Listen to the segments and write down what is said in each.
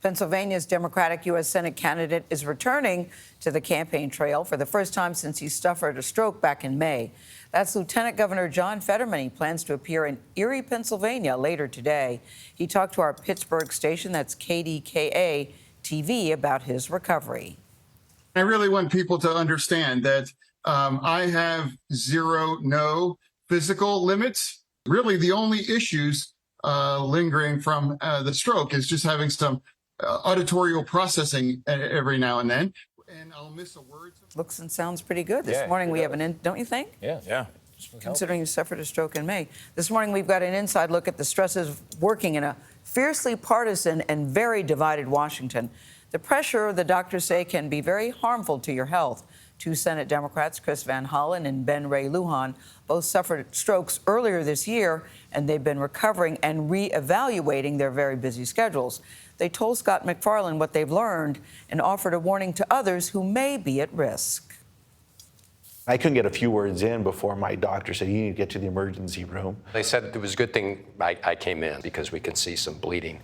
Pennsylvania's Democratic U.S. Senate candidate is returning to the campaign trail for the first time since he suffered a stroke back in May. That's Lieutenant Governor John Fetterman. He plans to appear in Erie, Pennsylvania later today. He talked to our Pittsburgh station, that's KDKA TV, about his recovery. I really want people to understand that I have no physical limits. Really, the only issues lingering from the stroke is just having some auditorial processing every now and then. And I'll miss a word. Looks and sounds pretty good. This morning we have don't you think? Yeah. Considering you suffered a stroke in May. This morning we've got an inside look at the stresses of working in a fiercely partisan and very divided Washington. The pressure, the doctors say, can be very harmful to your health. Two Senate Democrats, Chris Van Hollen and Ben Ray Lujan, both suffered strokes earlier this year, and they've been recovering and reevaluating their very busy schedules. They told Scott MacFarlane what they've learned and offered a warning to others who may be at risk. I couldn't get a few words in before my doctor said, you need to get to the emergency room. They said it was a good thing I came in because we can see some bleeding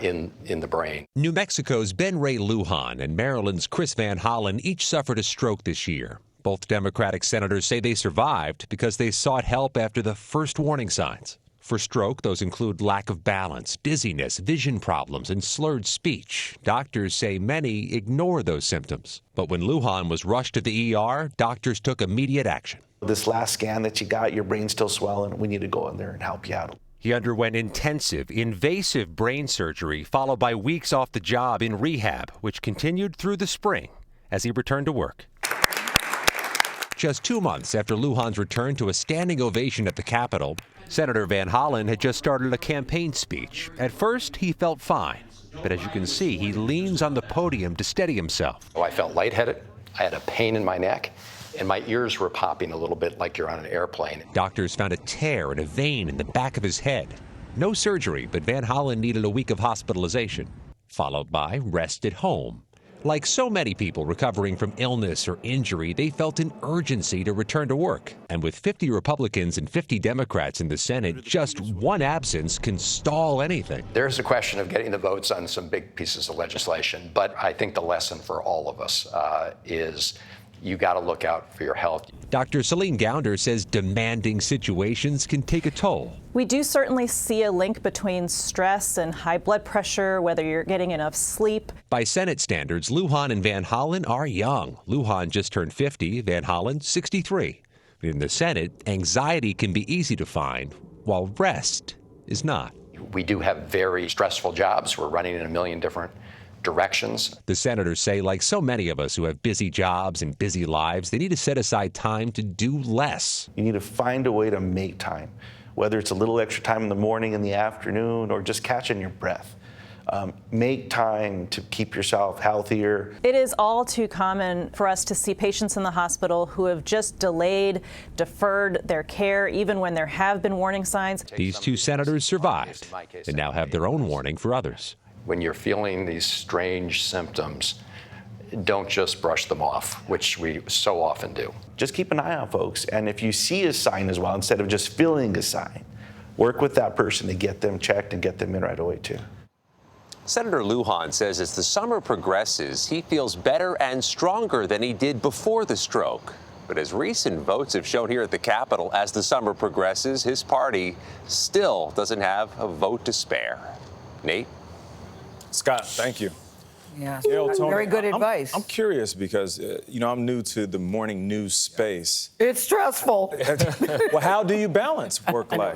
in the brain. New Mexico's Ben Ray Lujan and Maryland's Chris Van Hollen each suffered a stroke this year. Both Democratic senators say they survived because they sought help after the first warning signs. For stroke, those include lack of balance, dizziness, vision problems, and slurred speech. Doctors say many ignore those symptoms. But when Lujan was rushed to the ER, doctors took immediate action. This last scan that you got, your brain's still swelling. We need to go in there and help you out. He underwent intensive, invasive brain surgery, followed by weeks off the job in rehab, which continued through the spring as he returned to work. Just 2 months after Lujan's return to a standing ovation at the Capitol, Senator Van Hollen had just started a campaign speech. At first, he felt fine, but as you can see, he leans on the podium to steady himself. I felt lightheaded. I had a pain in my neck, and my ears were popping a little bit like you're on an airplane. Doctors found a tear in a vein in the back of his head. No surgery, but Van Hollen needed a week of hospitalization, followed by rest at home. Like so many people recovering from illness or injury, they felt an urgency to return to work. And with 50 Republicans and 50 Democrats in the Senate, just one absence can stall anything. There's a question of getting the votes on some big pieces of legislation, but I think the lesson for all of us is you got to look out for your health. Dr. Celine Gounder says demanding situations can take a toll. We do certainly see a link between stress and high blood pressure, whether you're getting enough sleep. By Senate standards, Lujan and Van Hollen are young. Lujan just turned 50, Van Hollen 63. In the Senate, anxiety can be easy to find, while rest is not. We do have very stressful jobs. We're running in a million different directions. The senators say, like so many of us who have busy jobs and busy lives, they need to set aside time to do less. You need to find a way to make time, whether it's a little extra time in the morning, in the afternoon, or just catching your breath. Make time to keep yourself healthier. It is all too common for us to see patients in the hospital who have just deferred their care, even when there have been warning signs. These two senators survived and now have their own warning for others. When you're feeling these strange symptoms, don't just brush them off, which we so often do. Just keep an eye on folks, and if you see a sign as well, instead of just feeling a sign, work with that person to get them checked and get them in right away too. Senator Lujan says as the summer progresses, he feels better and stronger than he did before the stroke. But as recent votes have shown here at the Capitol, as the summer progresses, his party still doesn't have a vote to spare. Nate? Scott, thank you. Yeah, Tony, very good advice. I'm curious because, I'm new to the morning news space. It's stressful. Well, how do you balance work life?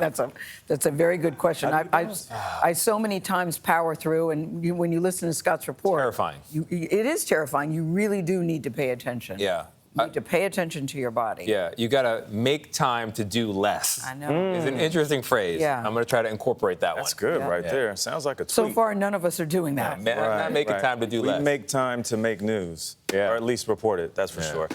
That's a very good question. I so many times power through, and when you listen to Scott's report, Terrifying. It is terrifying. You really do need to pay attention. Yeah. You need to pay attention to your body. Yeah, you got to make time to do less. I know. It's an interesting phrase. Yeah. I'm going to try to incorporate that That's one. good right there. Sounds like a tweet. So far, none of us are doing that. Not making time to do less. We make time to make news, or at least report it, that's for sure.